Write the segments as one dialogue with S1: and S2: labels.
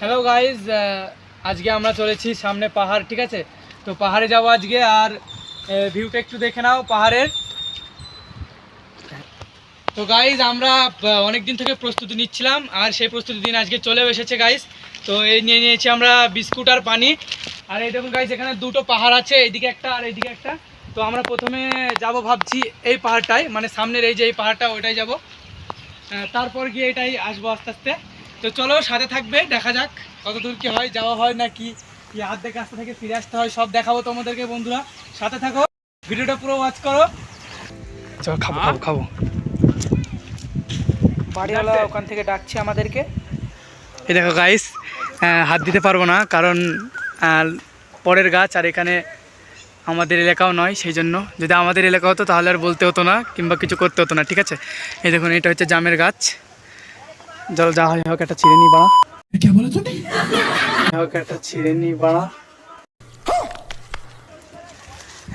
S1: Hello guys, আজকে আমরা চলেছি সামনে পাহাড়, ঠিক আছে? তো পাহাড়ে যাব আজকে, আর ভিউটা একটু দেখে নাও পাহাড়ের। তো গাইজ আমরা অনেক দিন থেকে প্রস্তুতি নিচ্ছিলাম, আর সেই প্রস্তুতির দিন আজকে চলেও এসেছে গাইজ। তো এই নিয়ে নিয়েছি আমরা বিস্কুট আর পানি। আর এই দেখুন গাইজ, এখানে দুটো পাহাড় আছে, এইদিকে একটা আর এইদিকে একটা। তো আমরা প্রথমে যাব ভাবছি এই পাহাড়টাই, মানে সামনের এই যে এই পাহাড়টা, ওইটাই যাব। তারপর গিয়ে এটাই আসবো আস্তে আস্তে। তো চলো, সাথে থাকবে, দেখা যাক কত দূর কি হয়, যাওয়া হয় না কি আর্ধেক রাস্তা থেকে ফিরে আসতে হয়, সব দেখাবো তোমাদেরকে। বন্ধুরা সাথে থাকো, ভিডিওটা পুরো ওয়াচ করো। চলো খাবো খাবো খাবো। বাড়িওয়ালা ওখান থেকে ডাকছে আমাদেরকে। এই দেখো গাইস, হাত দিতে পারবো না কারণ পরের গাছ, আর এখানে আমাদের এলাকাও নয়, সেই জন্য। যদি আমাদের এলাকা হতো তাহলে আর বলতে হতো না কিংবা কিছু করতে হতো না, ঠিক আছে? এই দেখুন, এটা হচ্ছে জামের গাছ। চলো যা হয় হোক, একটা ছিঁড়ে নি বাড়া। একটা ছিঁড়ে নি বাড়া,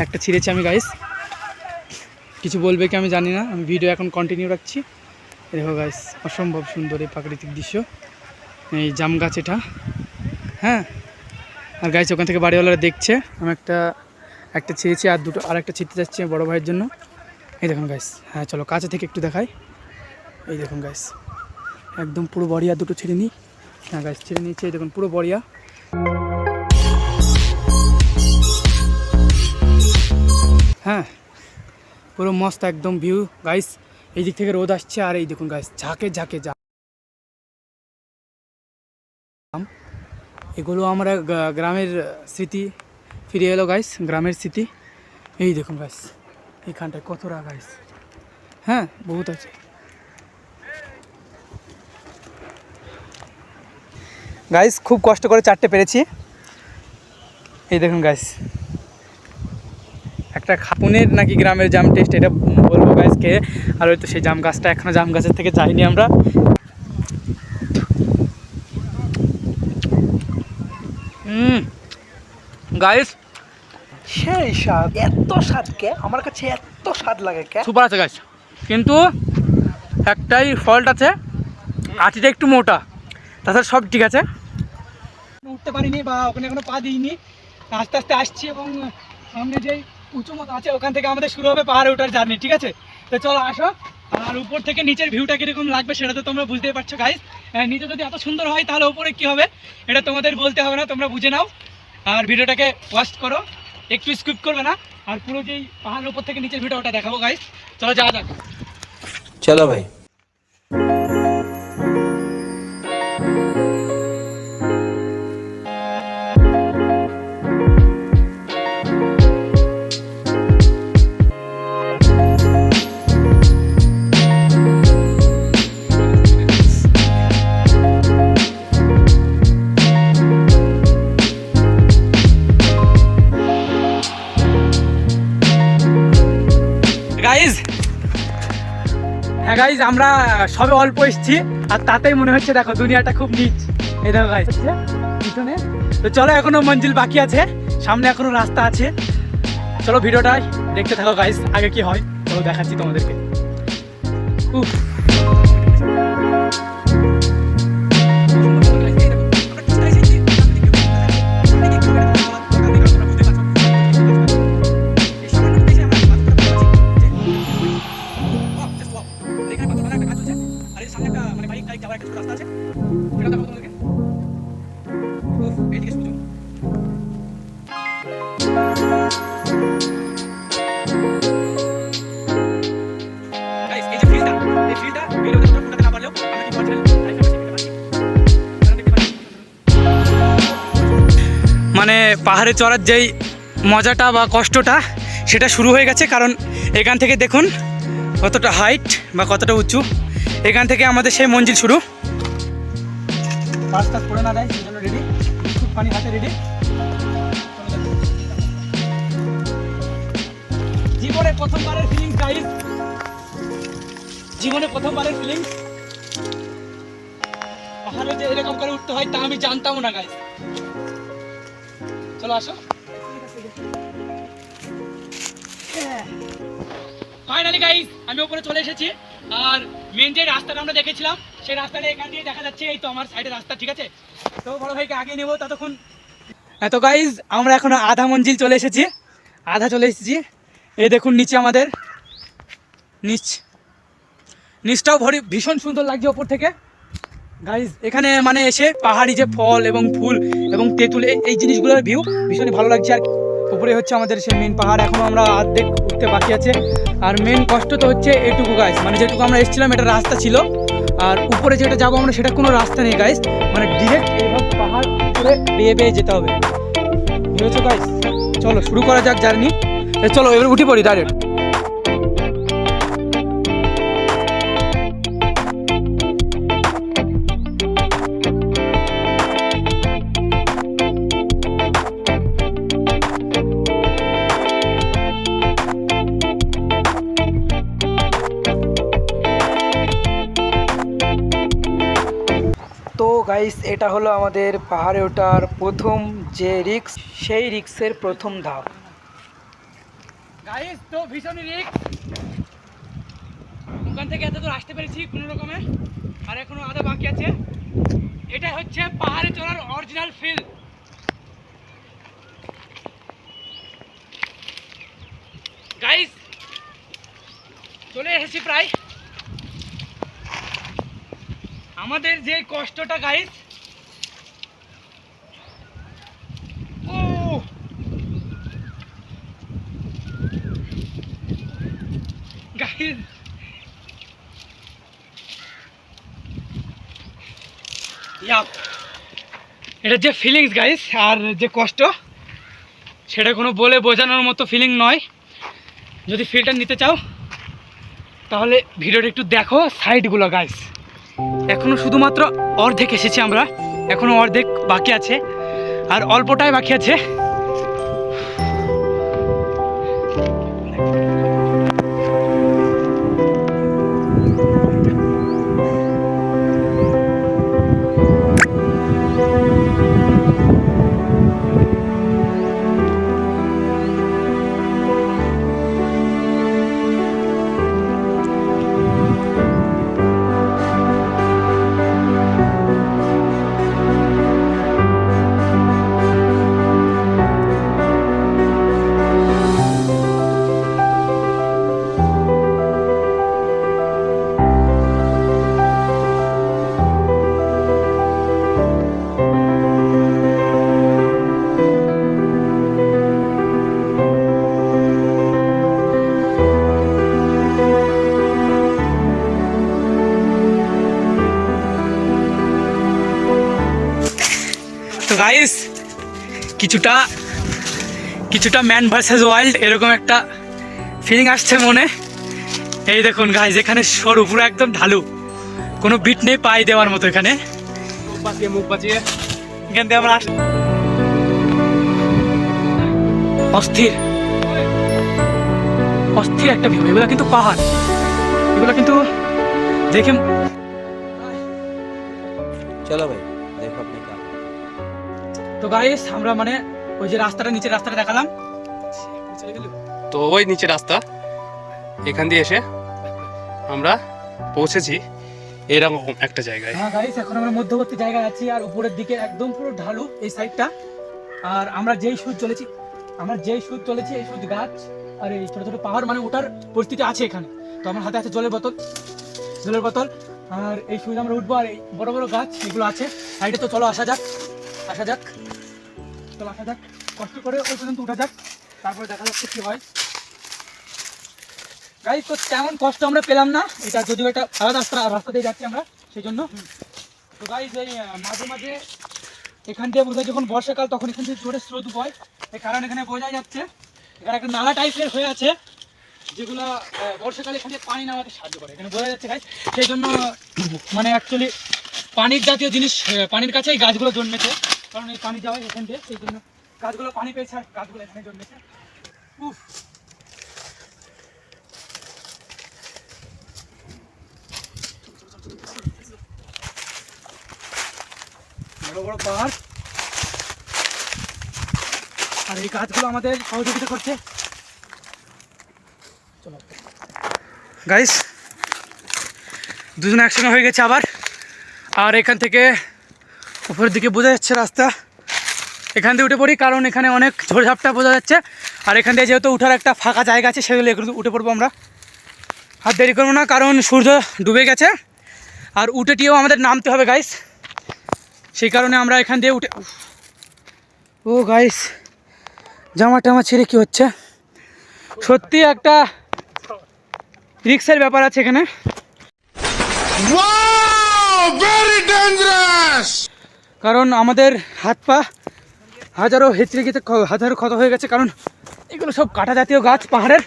S1: একটা ছিঁড়েছি আমি গাইস। কিছু বলবে কি আমি জানি না, আমি ভিডিও এখন কন্টিনিউ রাখছি। দেখো গাইস, অসম্ভব সুন্দর এই প্রাকৃতিক দৃশ্য, এই জাম গাছ এটা। হ্যাঁ, আর গাইস ওখান থেকে বাড়িওয়ালারা দেখছে। আমি একটা ছিঁড়েছি, আর দুটো আর একটা ছিঁড়তে যাচ্ছি বড় ভাইয়ের জন্য। এই দেখুন গাইস, হ্যাঁ চলো কাছে থেকে একটু দেখাই। এই দেখুন গাইস, একদম পুরো বড়িয়া, দুটো ছিঁড়ে নিই। হ্যাঁ গাইস, ছিঁড়ে নিচ্ছে, এই দেখুন পুরো বড়িয়া। হ্যাঁ, পুরো মস্ত একদম ভিউ গাইস। এই দিক থেকে রোদ আসছে, আর এই দেখুন গাইস, ঝাঁকে ঝাঁকে জাম। এগুলো আমরা গ্রামের স্মৃতি ফিরে এলো গাইস, গ্রামের স্মৃতি। এই দেখুন গাইস, এইখানটায় কতটা গাইস, হ্যাঁ বহুত আছে গাইস। খুব কষ্ট করে চারটে পেরেছি। এই দেখুন গাইস, একটা খাপুনের নাকি গ্রামের জাম টেস্ট, এটা বলবো গাইসকে। আর ওই তো সেই জাম গাছটা, এখনও জাম গাছের থেকে যাইনি আমরা। গাইস
S2: সেই স্বাদ, এত স্বাদ কে আমার কাছে, এত স্বাদ লাগে কে?
S1: সুপার আছে গাছ, কিন্তু একটাই ফল্ট আছে, আটিটা একটু মোটা। তাছাড়া সব ঠিক আছে। উঠতে পারিনি বা ওখানে এখনো পা দিইনি, আস্তে আস্তে আসছি। এবং সামনে যেই উঁচু মতো আছে, ওখান থেকে আমাদের শুরু হবে পাহাড়ে ওঠার জার্নি, ঠিক আছে? তো চলো আসো। আর উপর থেকে নিচের ভিউটা কীরকম লাগবে সেটা তো তোমরা বুঝতেই পারছো গাইস। নিচে যদি এত সুন্দর হয় তাহলে উপরে কী হবে এটা তোমাদের বলতে হবে না, তোমরা বুঝে নাও। আর ভিডিওটাকে ওয়াচ করো, একটু স্কিপ করবে না। আর পুরো যেই পাহাড়ের উপর থেকে নিচের ভিডিও ওটা দেখাবো গাইস। চলো যাওয়া যাক।
S2: চলো ভাই।
S1: গাইজ, হ্যাঁ গাইজ, আমরা সবে অল্প এসেছি, আর তাতেই মনে হচ্ছে দেখো দুনিয়াটা খুব নিচ। এই দেখো গাইজ পিছনে। তো চলো, এখনো মঞ্জিল বাকি আছে, সামনে এখনো রাস্তা আছে। চলো ভিডিওটাই দেখতে থাকো গাইজ, আগে কি হয় চলো দেখাচ্ছি তোমাদেরকে। উফ, মানে পাহাড়ে চড়ার যেই মজাটা বা কষ্টটা সেটা শুরু হয়ে গেছে। কারণ এখান থেকে দেখুন কতটা হাইট বা কতটা উঁচু, এখান থেকে আমাদের সেই মঞ্জিল শুরু। পাঁচ কাজ করে না দেয়, সেই জন্য রেডি, বিস্কুট পানি হাতে রেডি। জীবনে প্রথমবারের ফিলিংস গাইস, জীবনে প্রথমবারের ফিলিংস। পাহাড়ে যে এরকম করে উঠতে হয় তা আমি জানতামও না গাইস। চলো আসো। ফাইনালি গাইস, আমি উপরে চলে এসেছি। আর মেন যে রাস্তাটা আমরা দেখেছিলাম সেই রাস্তাটা এখান দিয়ে দেখা যাচ্ছে, এই তো আমার সাইডে রাস্তা, ঠিক আছে। তো বড় ভাইকে আগে নেবো ততক্ষণ। এত গাইজ আমরা এখন আধা মঞ্জিল চলে এসেছি, চলে এসেছি। এই দেখুন নিচে আমাদের নিচটাও ভীষণ সুন্দর লাগছে ওপর থেকে গাইজ। এখানে মানে এসে পাহাড়ি যে ফল এবং ফুল এবং তেঁতুল এই জিনিসগুলোর ভিউ ভীষণই ভালো লাগছে। আর উপরে হচ্ছে আমাদের সেই মেন পাহাড়, এখনও আমরা অর্ধেক উঠতে বাকি আছে। আর মেন কষ্ট তো হচ্ছে এটুকু গাইজ, মানে যেটুকু আমরা এসেছিলাম এটা রাস্তা ছিল, আর উপরে যেটা যাবো আমরা সেটা কোনো রাস্তা নেই গাইজ, মানে ডিরেক্ট এইভাবে পাহাড় উপরে বেয়ে বেয়ে যেতে হবে, বুঝেছো গাইজ। চলো শুরু করা যাক জার্নি, চলো এবার উঠে পড়ি ডাইরেক্ট।
S2: তো গাইস, এটা হলো আমাদের পাহাড়ে ওঠার প্রথম যে রিস্ক, সেই রিস্কের প্রথম ধাপ।
S1: গাইস তো ভীষণই রিস্ক, ওখান থেকে এত দূর আসতে পেরেছি কোনো রকমে, আর এখনো আধা বাকি আছে। এটা হচ্ছে পাহাড়ে চড়ার অরিজিনাল ফিল। গাইস চলে এসেছি প্রায়। আমাদের যে কষ্টটা গাইস, ও গাইস এটা যে ফিলিংস গাইস, আর যে কষ্ট সেটা কোনো বলে বোঝানোর মতো ফিলিং নয়। যদি ফিলটা নিতে চাও তাহলে ভিডিওটা একটু দেখো সাইডগুলো গাইস। এখনো শুধুমাত্র অর্ধেক এসেছি আমরা, এখনো অর্ধেক বাকি আছে, আর অল্পটাই বাকি আছে। তো গাইস কিছুটা ম্যান ভার্সেস ওয়াইল্ড এরকম একটা ফিলিং আসছে মনে। এই দেখুন গাইস, এখানে সরু পুরো একদম ঢালু, কোনো বিট নেই পায়ে দেওয়ার মতো। এখানে মুখ বাঁচিয়ে এখান থেকে আমরা অস্থির একটা ভিউ। এগুলো কিন্তু পাহাড়, এগুলো কিন্তু দেখে।
S3: চলো ভাই দেখো আপনি কা।
S1: তো গাইস আমরা মানে ওই যে রাস্তাটা, নিচের রাস্তাটা দেখালাম,
S4: তো ওই নিচে রাস্তা, এখান দিয়ে এসে আমরা পৌঁছেছি এরকম একটা জায়গায়।
S1: হ্যাঁ গাইস, এখন আমরা মধ্যবর্তী জায়গায় আছি, আর উপরের দিকে একদম পুরো ঢালু এই সাইডটা। আর আমরা যেই সুদ চলেছি এই সুদ গাছ আর এই ছোট ছোট পাহাড়, মানে ওঠার পরিস্থিতি আছে এখানে। তো আমার হাতে আছে জলের বোতল, আর এই সুদ আমরা উঠবো। আর এই বড় বড় গাছ এগুলো আছে সাইডে। তো চলো আসা যাক, কষ্ট করে ওই পর্যন্ত উঠা যাক, তারপরে দেখা যাচ্ছে কি হয়। গাইস তো তেমন কষ্ট আমরা পেলাম না, এটা যদিও একটা আলাদা রাস্তা দিয়ে যাচ্ছি আমরা, সেই জন্য। তো গাইস এই মাঝে মাঝে এখান দিয়ে বোঝায় যখন বর্ষাকাল, তখন এখান থেকে জোরে স্রোত বয়, এই কারণ এখানে বোঝা যাচ্ছে এখানে একটা নালা টাইপের হয়ে আছে, যেগুলো বর্ষাকালে এখানে পানি নামাতে সাহায্য করে, এখানে বোঝা যাচ্ছে গাইস। সেই জন্য মানে অ্যাকচুয়ালি পানির জাতীয় জিনিস, পানির কাছেই গাছগুলো জন্মেছে, কারণ এই পানি যাওয়াই এখান দিয়ে, সেই জন্য গাছগুলো পানি পেয়েছে আর গাছগুলো এখানে জন্মেছে। উফ, বড় বড় পাহাড়, আর এই গাছগুলো আমাদের সহযোগিতা করছে। চলো গাইস, দুজনে একসঙ্গে হয়ে গেছে আবার। আর এখান থেকে উপরের দিকে বোঝা যাচ্ছে রাস্তা, এখান দিয়ে উঠে পড়ি কারণ এখানে অনেক ঝোড়ঝাপটা বোঝা যাচ্ছে। আর এখান দিয়ে যেহেতু উঠার একটা ফাঁকা জায়গা আছে সেগুলো এগুলো উঠে পড়বো আমরা। আর দেরি করবো না কারণ সূর্য ডুবে গেছে আর উঠেটিও আমাদের নামতে হবে গাইস, সেই কারণে আমরা এখান দিয়ে উঠে। ও গাইস জামা টামা ছেড়ে কী হচ্ছে, সত্যি একটা রিক্সের ব্যাপার আছে এখানে। কারণ আমাদের হাত পা হাজারো হেঁচড়ে গেছে, হাজারো ক্ষত হয়ে গেছে, কারণ এগুলো সব কাটা জাতীয় গাছ পাহাড়ের।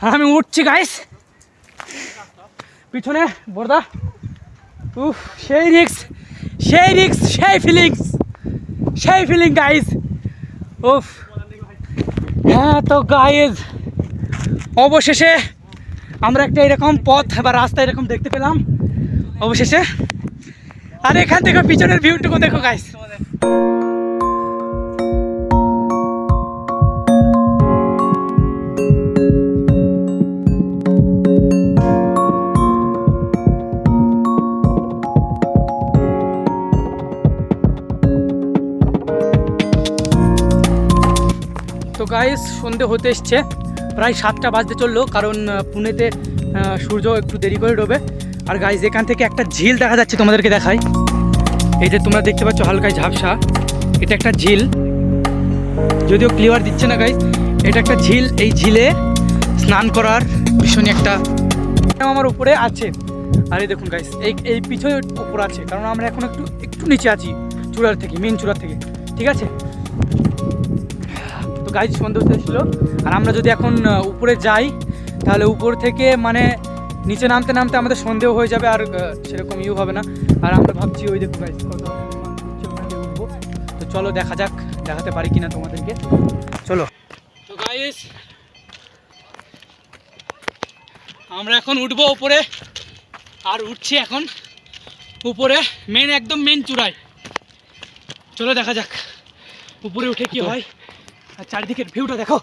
S1: আর আমি উঠছি গাইস, পিছনে বর্দা। উফ সেই রিক্স, সেই রিক্স, সেই ফিলিংস, সেই ফিলিং গাইস। উফ হ্যাঁ তো গাইস অবশেষে আমরা একটা এরকম পথ বা রাস্তা এরকম দেখতে পেলাম অবশেষে। আর এখান থেকে পিছনের ভিউটুকু দেখো গাইস। তো গাইস সন্ধে হতে এসছে, প্রায় 7টা বাজতে চললো, কারণ পুনেতে সূর্য একটু দেরি করে ডোবে। আর গাইস এখান থেকে একটা ঝিল দেখা যাচ্ছে, তোমাদেরকে দেখাই। এই যে তোমরা দেখতে পাচ্ছ হালকায় ঝাপসা, এটা একটা ঝিল, যদিও ক্লিয়ার দিচ্ছে না গাইস। এটা একটা ঝিল, এই ঝিলে স্নান করার ভীষণই একটা আমার উপরে আছে। আর এই দেখুন গাইস এই পিছনে উপর আছে, কারণ আমরা এখন একটু নিচে আছি চূড়ার থেকে, মেন চূড়ার থেকে, ঠিক আছে। তো গাইস সন্ধ্যে হতে ছিল, আর আমরা যদি এখন উপরে যাই তাহলে উপর থেকে মানে নিচে নামতে নামতে আমাদের সন্দেহ হয়ে যাবে, আর সেরকম ইউ হবে না। আর আমরা ভাবছি ওই দেখো গাইস কত উঠবো। তো চলো দেখা যাক, দেখাতে পারি কিনা তোমাদেরকে, চলো। তো গাইস আমরা এখন উঠবো উপরে, আর উঠছি এখন উপরে একদম মেন চূড়ায়। চলো দেখা যাক উপরে উঠে কি হয়, আর চারিদিকের ভিউটা দেখো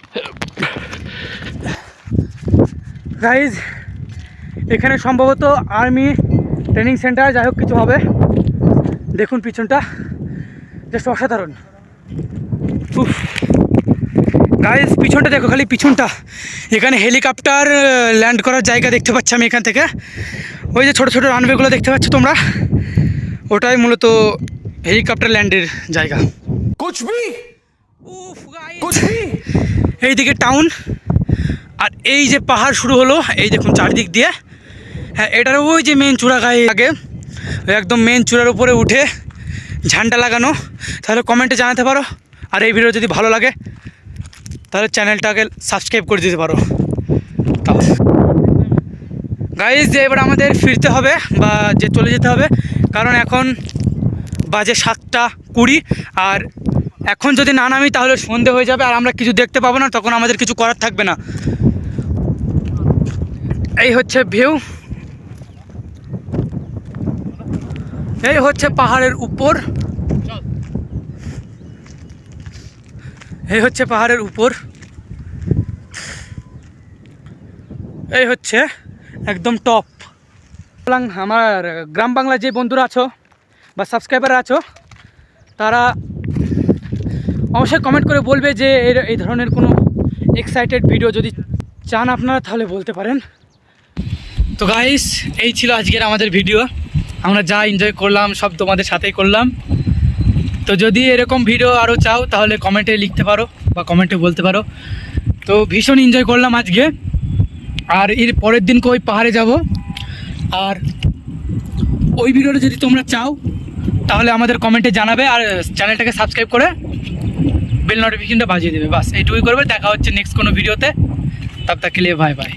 S1: গাইজ। এখানে সম্ভবত আর্মি ট্রেনিং সেন্টার, যাই হোক কিছু হবে। দেখুন পিছনটা জাস্ট অসাধারণ। গাইজ পিছনটা দেখো, খালি পিছনটা। এখানে হেলিকপ্টার ল্যান্ড করার জায়গা দেখতে পাচ্ছি আমি এখান থেকে। ওই যে ছোটো ছোটো রানওয়েগুলো দেখতে পাচ্ছ তোমরা, ওটাই মূলত হেলিকপ্টার ল্যান্ডের জায়গা। এইদিকে টাউন, আর এই যে পাহাড় শুরু হলো, এই দেখুন চারদিক দিয়ে। হ্যাঁ এটার ওই যে মেন চূড়া গায়ে আগে, একদম মেন চূড়ার উপরে উঠে ঝান্ডা লাগানো। তাহলে কমেন্টে জানাতে পারো, আর এই ভিডিও যদি ভালো লাগে তাহলে চ্যানেলটাকে সাবস্ক্রাইব করে দিতে পারো। গাইজ এবার আমাদের ফিরতে হবে বা যে চলে যেতে হবে, কারণ এখন বাজে 7:20। আর এখন যদি না নামি তাহলে সন্ধে হয়ে যাবে, আর আমরা কিছু দেখতে পাবো না, তখন আমাদের কিছু করার থাকবে না। এই হচ্ছে ভিউ, এই হচ্ছে পাহাড়ের উপর, এই হচ্ছে পাহাড়ের উপর, এই হচ্ছে একদম টপ। আমার গ্রাম বাংলার যে বন্ধুরা আছো বা সাবস্ক্রাইবার আছো, তারা অবশ্যই কমেন্ট করে বলবে যে এই ধরনের কোনো এক্সাইটেড ভিডিও যদি চান আপনারা তাহলে বলতে পারেন। তো গাইস এই ছিল আজকের আমাদের ভিডিও, আমরা যা এনজয় করলাম সব তোমাদের সাথেই করলাম। তো যদি এরকম ভিডিও আরও চাও তাহলে কমেন্টে লিখতে পারো বা কমেন্টে বলতে পারো। তো ভীষণ এনজয় করলাম আজকে, আর এর পরের দিনকে ওই পাহাড়ে যাব। আর ওই ভিডিওটা যদি তোমরা চাও তাহলে আমাদের কমেন্টে জানাবে, আর চ্যানেলটাকে সাবস্ক্রাইব করে বেল নোটিফিকেশনটা বাজিয়ে দেবে। বাস এইটুকুই করবে। দেখা হচ্ছে নেক্সট কোনো ভিডিওতে, তব তক কে লিয়ে বাই বাই।